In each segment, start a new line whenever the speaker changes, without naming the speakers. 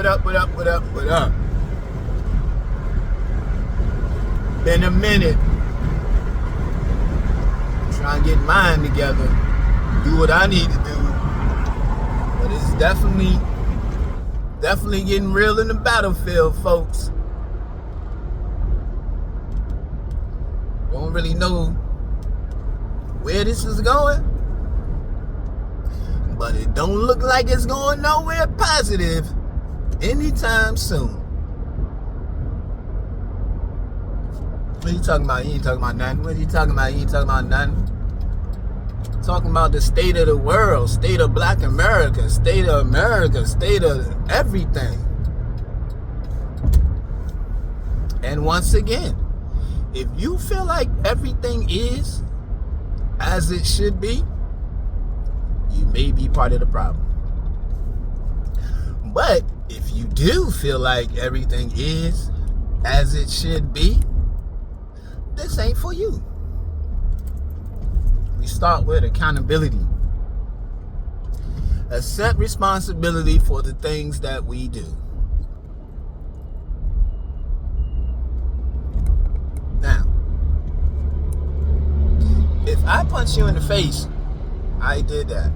up, what up, what up, what up? Been a minute. Trying to get mine together. Do what I need to do. But it's definitely getting real in the battlefield, folks. Don't really know where this is going, but it don't look like it's going nowhere positive anytime soon. What are you talking about? You ain't talking about nothing. What are you talking about? You ain't talking about nothing. Talking about the state of the world, state of Black America, state of America, state of everything. And once again, if you feel like everything is as it should be, you may be part of the problem. But if you do feel like everything is as it should be, this ain't for you. We start with accountability. Accept responsibility for the things that we do. Now, if I punch you in the face, I did that.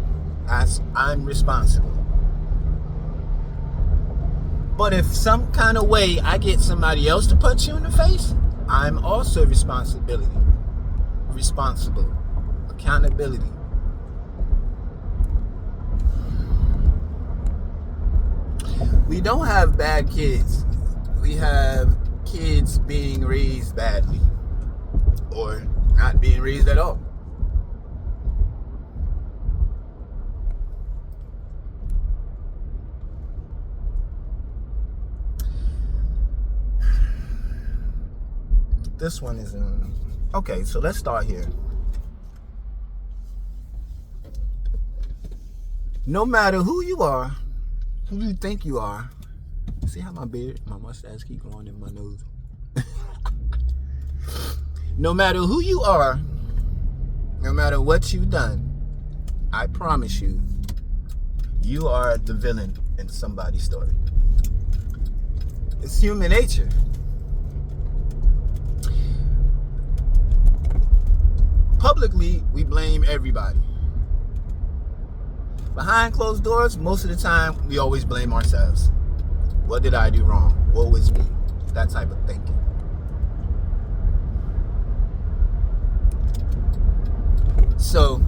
I'm responsible. But if some kind of way I get somebody else to punch you in the face, I'm also responsible. Accountability. We don't have bad kids. We have kids being raised badly or not being raised at all. This one is in... Okay, so let's start here. No matter who you are, who you think you are, see how my mustache keep going in my nose? No matter who you are, no matter what you've done, I promise you, you are the villain in somebody's story. It's human nature. Publicly, we blame everybody. Behind closed doors, most of the time, we always blame ourselves. What did I do wrong? Woe is me. That type of thinking. So,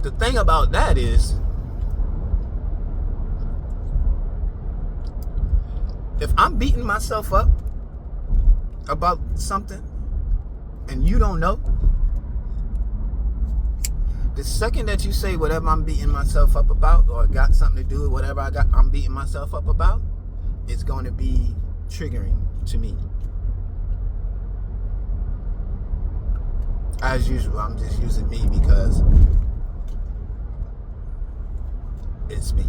the thing about that is, if I'm beating myself up about something, and you don't know, the second that you say whatever I'm beating myself up about, or got something to do with whatever I'm beating myself up about, it's going to be triggering to me. As usual, I'm just using me because it's me.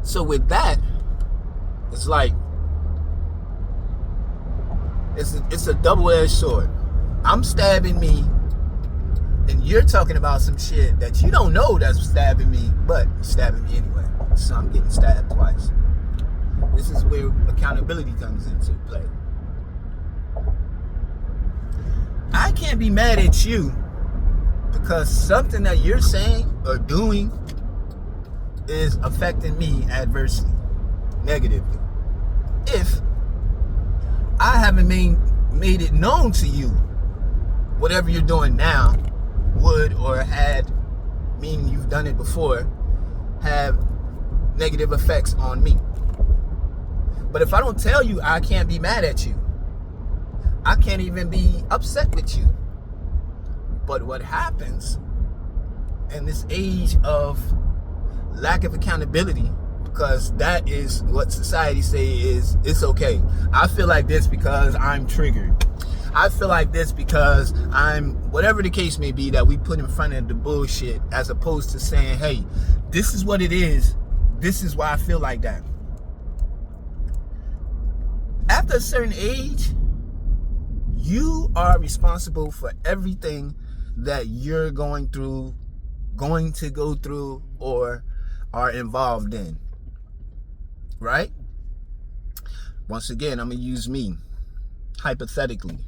So with that, it's like, it's a double-edged sword. I'm stabbing me, and you're talking about some shit that you don't know that's stabbing me, but stabbing me anyway. So I'm getting stabbed twice. This is where accountability comes into play. I can't be mad at you because something that you're saying or doing is affecting me adversely, negatively. If I haven't made it known to you, whatever you're doing now would or had, meaning you've done it before, have negative effects on me. But if I don't tell you, I can't be mad at you. I can't even be upset with you. But what happens in this age of lack of accountability, because that is what society say is it's okay. I feel like this because I'm triggered. I feel like this because I'm, whatever the case may be that we put in front of the bullshit, as opposed to saying, hey, this is what it is. This is why I feel like that. After a certain age, you are responsible for everything that you're going through going to go through or are involved in, right? Once again, I'm going to use me, hypothetically.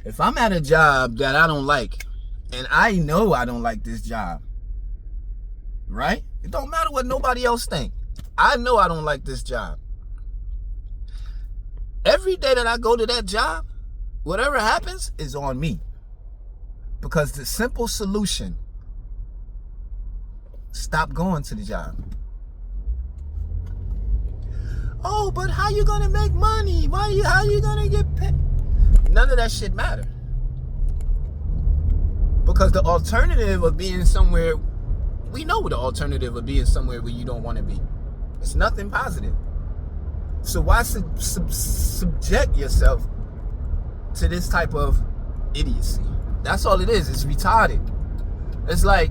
If I'm at a job that I don't like, and I know I don't like this job, right? It don't matter what nobody else think. I know I don't like this job. Every day that I go to that job, whatever happens is on me. Because the simple solution, stop going to the job. Oh, but how you gonna make money? How you gonna get paid? None of that shit matter. Because the alternative of being somewhere, we know the alternative of being somewhere where you don't want to be. It's nothing positive. So why subject yourself to this type of idiocy? That's all it is. It's retarded. It's like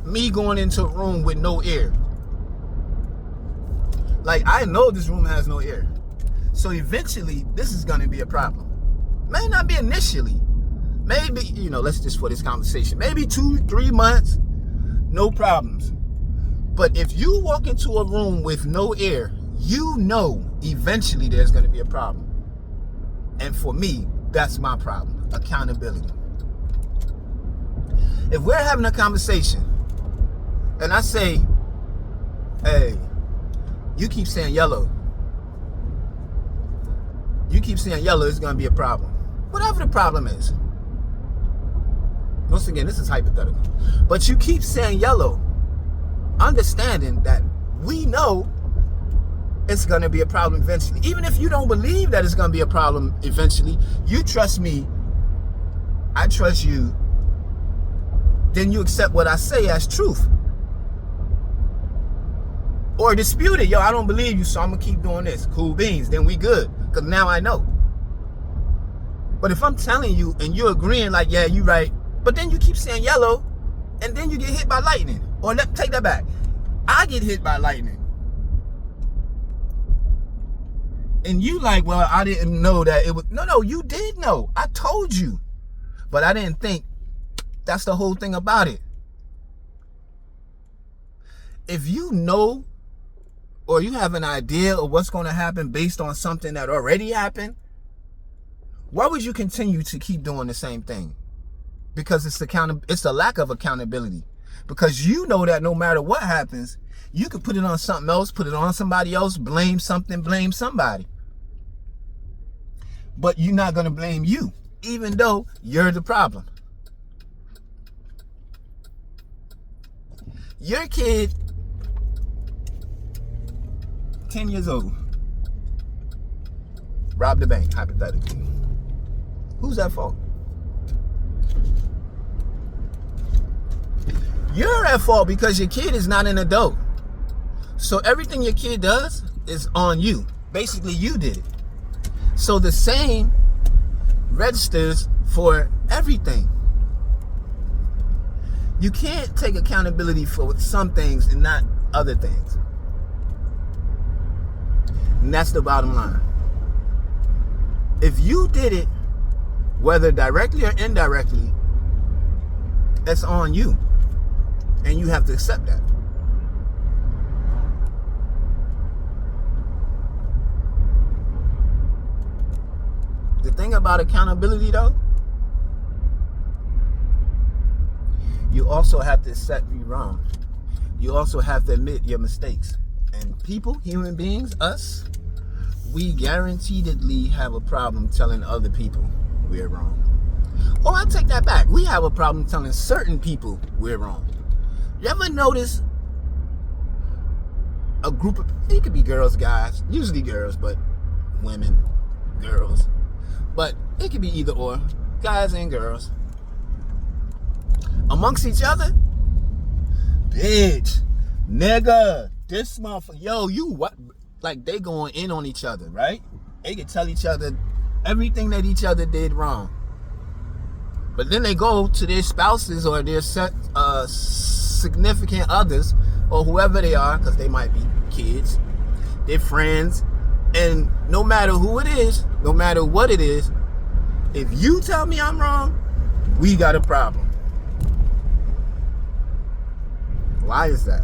me going into a room with no air. Like, I know this room has no air. So eventually, this is going to be a problem. May not be initially. Maybe, let's just for this conversation, maybe 2-3 months, no problems. But if you walk into a room with no air, eventually there's going to be a problem. And for me, that's my problem. Accountability. If we're having a conversation and I say, hey, you keep saying yellow. You keep saying yellow, it's going to be a problem. Whatever the problem is. Once again, this is hypothetical. But you keep saying yellow, understanding that we know it's going to be a problem eventually. Even if you don't believe that it's going to be a problem eventually, you trust me, I trust you, then you accept what I say as truth. Or dispute it. Yo, I don't believe you, so I'm going to keep doing this. Cool beans. Then we good. Because now I know. But if I'm telling you and you're agreeing like, yeah, you right, but then you keep saying yellow, and then you get hit by lightning. Or take that back. I get hit by lightning. And you like, well, I didn't know that it was... No, you did know. I told you. But I didn't think. That's the whole thing about it. If you know or you have an idea of what's going to happen based on something that already happened, why would you continue to keep doing the same thing? Because it's a lack of accountability. Because you know that no matter what happens, you could put it on something else, put it on somebody else, blame something, blame somebody. But you're not going to blame you, even though you're the problem. Your kid, 10 years old, robbed the bank, hypothetically. Who's at fault? You're at fault because your kid is not an adult. So everything your kid does is on you. Basically, you did it. So the same registers for everything. You can't take accountability for some things and not other things. And that's the bottom line. If you did it, whether directly or indirectly, that's on you. And you have to accept that. The thing about accountability, though, you also have to accept you're wrong. You also have to admit your mistakes. And people, human beings, us, we guaranteedly have a problem telling other people we're wrong. Or I take that back. We have a problem telling certain people we're wrong. You ever notice a group of, it could be girls, guys, usually girls, but women, girls, but it could be either or, guys and girls, amongst each other, bitch, nigga, this motherfucker, yo, you what, like they going in on each other, right? They can tell each other everything that each other did wrong. But then they go to their spouses or their significant others or whoever they are, because they might be kids, their friends, and no matter who it is, no matter what it is, if you tell me I'm wrong, we got a problem. Why is that?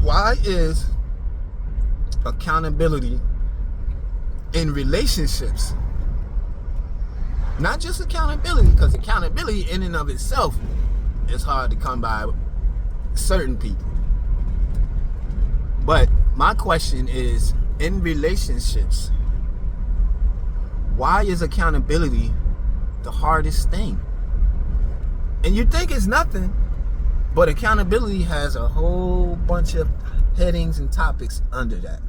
Why is accountability in relationships, not just accountability, because accountability in and of itself is hard to come by with certain people, but my question is, in relationships, why is accountability the hardest thing? And you think it's nothing, but accountability has a whole bunch of headings and topics under that.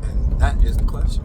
And that is the question.